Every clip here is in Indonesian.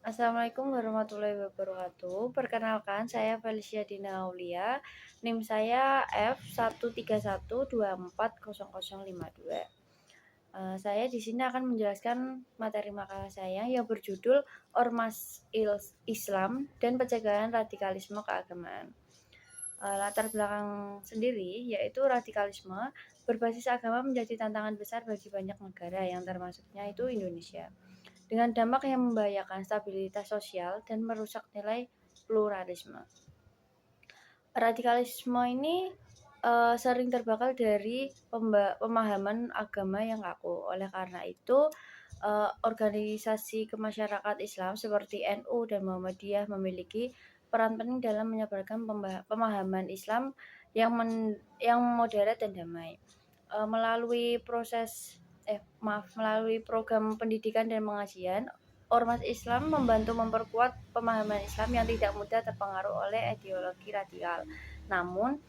Assalamualaikum warahmatullahi wabarakatuh. Perkenalkan, saya Felicia Dina Aulia. NIM saya F131240052. Saya di sini akan menjelaskan materi makalah saya yang berjudul Ormas Islam dan Pencegahan Radikalisme Keagamaan. Latar belakang sendiri yaitu radikalisme berbasis agama menjadi tantangan besar bagi banyak negara yang termasuknya itu Indonesia, dengan dampak yang membahayakan stabilitas sosial dan merusak nilai pluralisme. Radikalisme ini sering terbakar dari pemahaman agama yang kaku. Oleh karena itu, organisasi kemasyarakat Islam seperti NU dan Muhammadiyah memiliki peran penting dalam menyebarkan pemahaman Islam yang moderat dan damai. Melalui program pendidikan dan pengajian, Ormas Islam membantu memperkuat pemahaman Islam yang tidak mudah terpengaruh oleh ideologi radikal. Namun,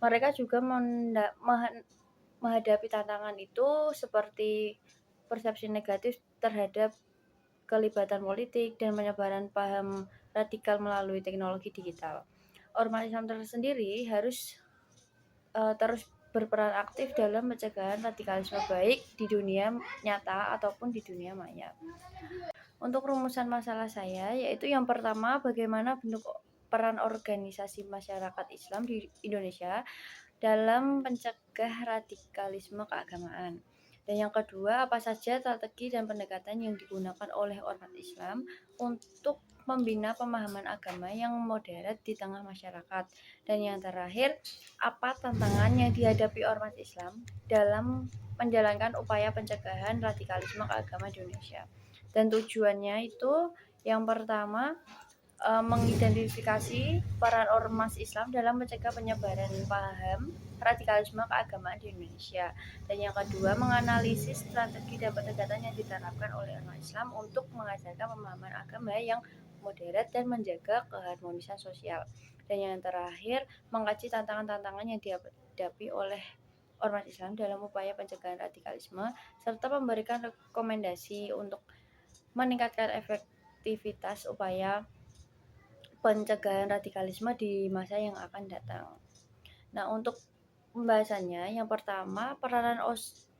mereka juga menghadapi tantangan itu seperti persepsi negatif terhadap kelibatan politik dan penyebaran paham radikal melalui teknologi digital. Ormas Islam tersendiri harus terus berperan aktif dalam pencegahan radikalisme baik di dunia nyata ataupun di dunia maya. Untuk rumusan masalah saya, yaitu yang pertama, bagaimana bentuk peran organisasi masyarakat Islam di Indonesia dalam mencegah radikalisme keagamaan. Dan yang kedua, apa saja strategi dan pendekatan yang digunakan oleh ormas Islam untuk membina pemahaman agama yang moderat di tengah masyarakat. Dan yang terakhir, apa tantangan yang dihadapi ormas Islam dalam menjalankan upaya pencegahan radikalisme keagamaan di Indonesia. Dan tujuannya itu yang pertama, mengidentifikasi peran ormas Islam dalam mencegah penyebaran paham radikalisme keagamaan di Indonesia. Dan yang kedua, menganalisis strategi dan pendekatan yang diterapkan oleh ormas Islam untuk mengajarkan pemahaman agama yang moderat dan menjaga keharmonisan sosial. Dan yang terakhir, mengkaji tantangan-tantangan yang dihadapi oleh ormas Islam dalam upaya pencegahan radikalisme serta memberikan rekomendasi untuk meningkatkan efektivitas upaya pencegahan radikalisme di masa yang akan datang. Nah, untuk pembahasannya, yang pertama, peranan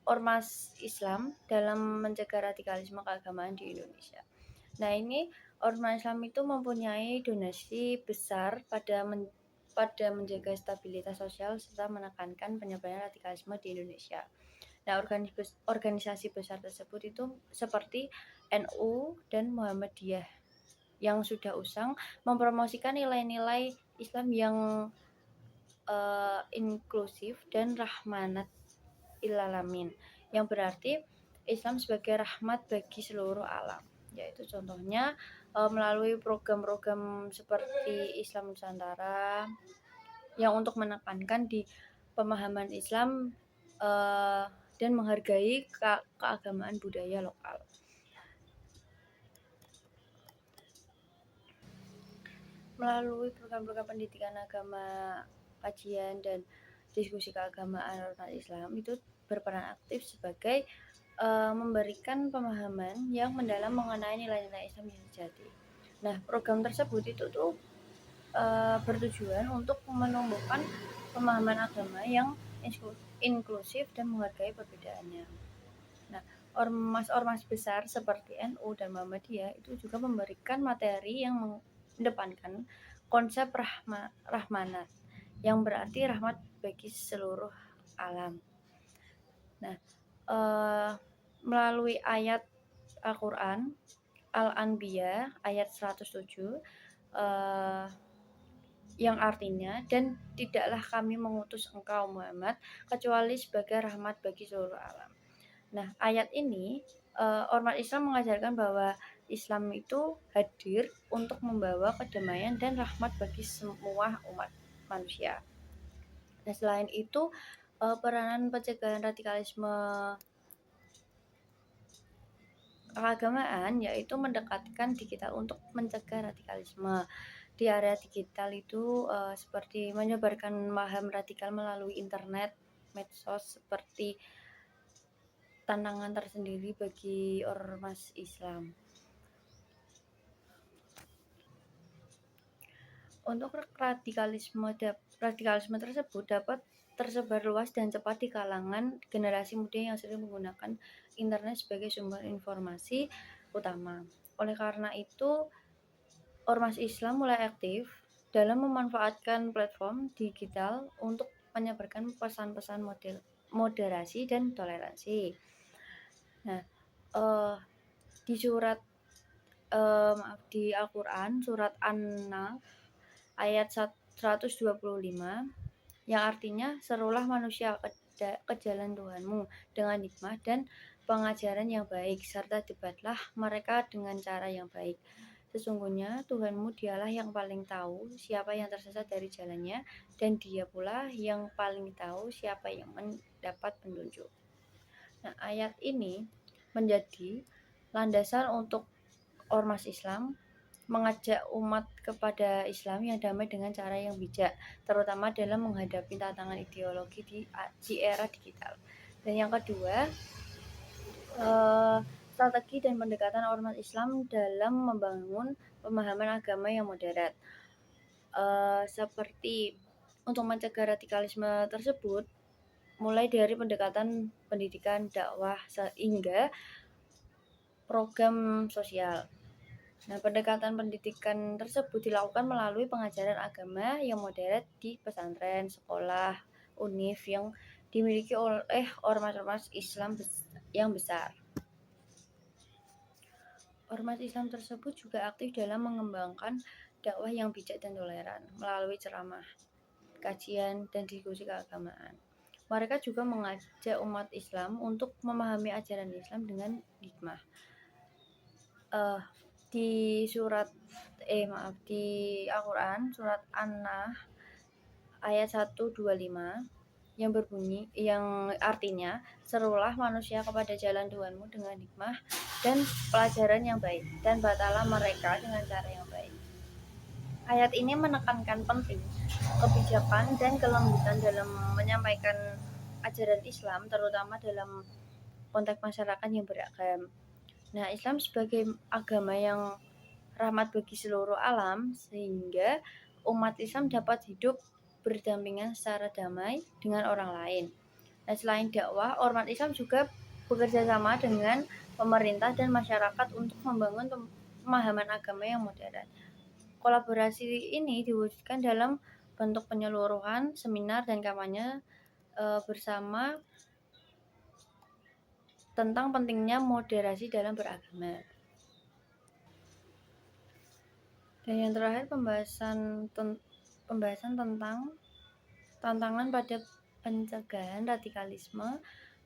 ormas Islam dalam mencegah radikalisme keagamaan di Indonesia. Nah, ini ormas Islam itu mempunyai donasi besar pada menjaga stabilitas sosial serta menekankan penyebaran radikalisme di Indonesia. Nah, organisasi besar tersebut itu seperti NU dan Muhammadiyah yang sudah usang mempromosikan nilai-nilai Islam yang inklusif dan rahmanat ilalamin, yang berarti Islam sebagai rahmat bagi seluruh alam. Yaitu contohnya melalui program-program seperti Islam Nusantara yang untuk menekankan di pemahaman Islam dan menghargai keagamaan budaya lokal. Melalui program-program pendidikan agama, kajian dan diskusi keagamaan ormas Islam itu berperan aktif sebagai memberikan pemahaman yang mendalam mengenai nilai-nilai Islam yang sejati. Nah, program tersebut itu tuh bertujuan untuk menumbuhkan pemahaman agama yang inklusif dan menghargai perbedaannya. Nah, ormas-ormas besar seperti NU dan Muhammadiyah itu juga memberikan materi yang mengedepankan konsep rahmanat, yang berarti rahmat bagi seluruh alam. Nah, melalui ayat Al-Quran Al-Anbiya ayat 107 yang artinya, dan tidaklah kami mengutus engkau Muhammad kecuali sebagai rahmat bagi seluruh alam. Nah, ayat ini ormas Islam mengajarkan bahwa Islam itu hadir untuk membawa kedamaian dan rahmat bagi semua umat manusia. Nah, selain itu, peranan pencegahan radikalisme keagamaan yaitu mendekatkan digital untuk mencegah radikalisme. Di area digital itu seperti menyebarkan paham radikal melalui internet, medsos, seperti tantangan tersendiri bagi ormas Islam. Untuk radikalisme tersebut dapat tersebar luas dan cepat di kalangan generasi muda yang sering menggunakan internet sebagai sumber informasi utama. Oleh karena itu, ormas Islam mulai aktif dalam memanfaatkan platform digital untuk menyebarkan pesan-pesan moderasi dan toleransi. Nah, di di Al-Quran surat An-Nahl ayat 125 yang artinya serulah manusia ke jalan Tuhanmu dengan hikmah dan pengajaran yang baik serta debatlah mereka dengan cara yang baik. Sesungguhnya Tuhanmu dialah yang paling tahu siapa yang tersesat dari jalannya dan dia pula yang paling tahu siapa yang mendapat petunjuk. Nah, ayat ini menjadi landasan untuk ormas Islam mengajak umat kepada Islam yang damai dengan cara yang bijak, terutama dalam menghadapi tantangan ideologi di era digital. Dan yang kedua, strategi dan pendekatan ormas Islam dalam membangun pemahaman agama yang moderat. Seperti untuk mencegah radikalisme tersebut, mulai dari pendekatan pendidikan, dakwah, sehingga program sosial. Nah, pendekatan pendidikan tersebut dilakukan melalui pengajaran agama yang moderat di pesantren, sekolah, univ yang dimiliki oleh ormas-ormas Islam yang besar. Ormas Islam tersebut juga aktif dalam mengembangkan dakwah yang bijak dan toleran melalui ceramah, kajian, dan diskusi keagamaan. Mereka juga mengajak umat Islam untuk memahami ajaran Islam dengan hikmah. Di Al-Quran surat An-Nahl ayat 125 yang artinya serulah manusia kepada jalan Tuhanmu dengan hikmah dan pelajaran yang baik dan batalah mereka dengan cara yang baik. Ayat ini menekankan penting kebijakan dan kelembutan dalam menyampaikan ajaran Islam, terutama dalam konteks masyarakat yang beragam. Nah, Islam sebagai agama yang rahmat bagi seluruh alam, sehingga umat Islam dapat hidup berdampingan secara damai dengan orang lain. Nah, selain dakwah, ormas Islam juga bekerja sama dengan pemerintah dan masyarakat untuk membangun pemahaman agama yang modern. Kolaborasi ini diwujudkan dalam bentuk penyeluruhan, seminar, dan kampanye bersama tentang pentingnya moderasi dalam beragama. Dan yang terakhir, pembahasan tentang tantangan pada pencegahan radikalisme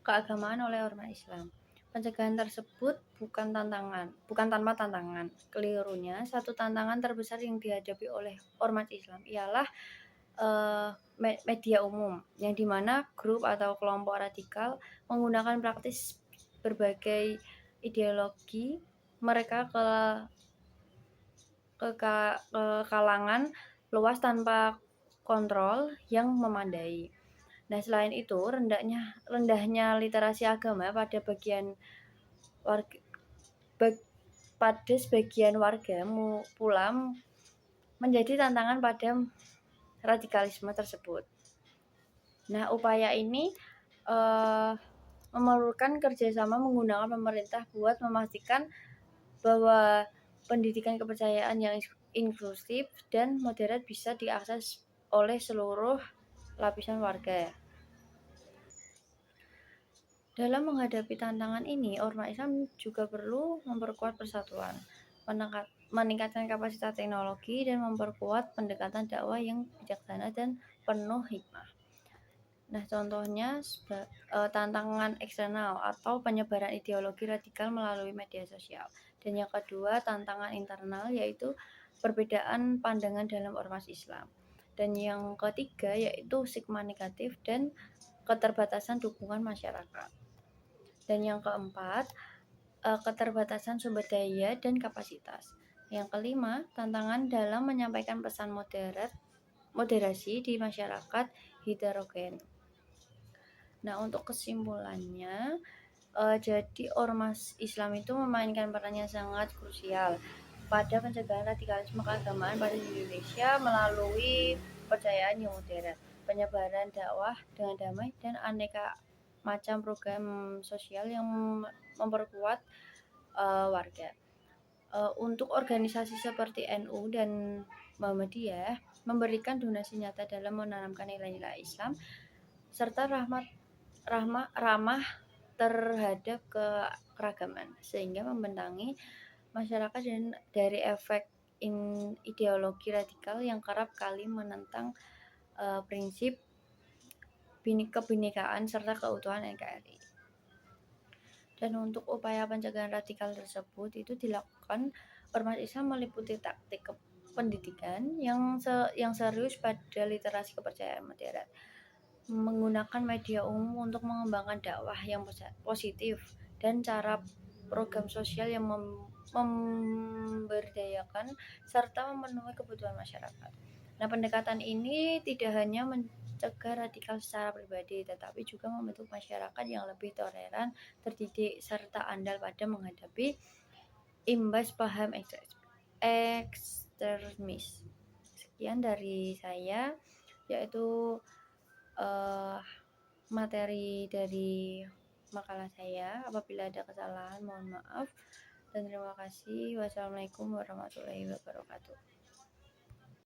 keagamaan oleh ormas Islam. Pencegahan tersebut bukan tanpa tantangan. Kelirunya, satu tantangan terbesar yang dihadapi oleh ormas Islam ialah media umum, yang dimana grup atau kelompok radikal menggunakan praktis berbagai ideologi mereka ke kalangan luas tanpa kontrol yang memadai. Nah, selain itu, rendahnya literasi agama pada sebagian warga pula menjadi tantangan pada radikalisme tersebut. Nah, upaya ini memerlukan kerjasama menggunakan pemerintah buat memastikan bahwa pendidikan kepercayaan yang inklusif dan moderat bisa diakses oleh seluruh lapisan warga. Dalam menghadapi tantangan ini, ormas Islam juga perlu memperkuat persatuan, meningkatkan kapasitas teknologi, dan memperkuat pendekatan dakwah yang bijaksana dan penuh hikmah. Nah, contohnya tantangan eksternal atau penyebaran ideologi radikal melalui media sosial. Dan yang kedua, tantangan internal, yaitu perbedaan pandangan dalam ormas Islam. Dan yang ketiga, yaitu stigma negatif dan keterbatasan dukungan masyarakat. Dan yang keempat, keterbatasan sumber daya dan kapasitas. Yang kelima, tantangan dalam menyampaikan pesan moderasi di masyarakat heterogen. Nah, untuk kesimpulannya, jadi ormas Islam itu memainkan peran yang sangat krusial pada pencegahan radikalisme keagamaan pada Indonesia melalui kepercayaan yang modern, penyebaran dakwah dengan damai, dan aneka macam program sosial yang memperkuat warga. Untuk organisasi seperti NU dan Muhammadiyah memberikan donasi nyata dalam menanamkan nilai-nilai Islam serta ramah terhadap keragaman sehingga membentangi masyarakat dan dari efek ideologi radikal yang kerap kali menentang prinsip kebinekaan serta keutuhan NKRI. Dan untuk upaya pencegahan radikal tersebut itu dilakukan ormas Islam meliputi taktik pendidikan yang serius pada literasi kepercayaan modern, menggunakan media umum untuk mengembangkan dakwah yang positif dan cara program sosial yang memberdayakan serta memenuhi kebutuhan masyarakat. Nah, pendekatan ini tidak hanya mencegah radikal secara pribadi, tetapi juga membentuk masyarakat yang lebih toleran, terdidik, serta andal pada menghadapi imbas paham ekstremis. Sekian dari saya, yaitu materi dari makalah saya. Apabila ada kesalahan mohon maaf dan terima kasih. Wassalamualaikum warahmatullahi wabarakatuh.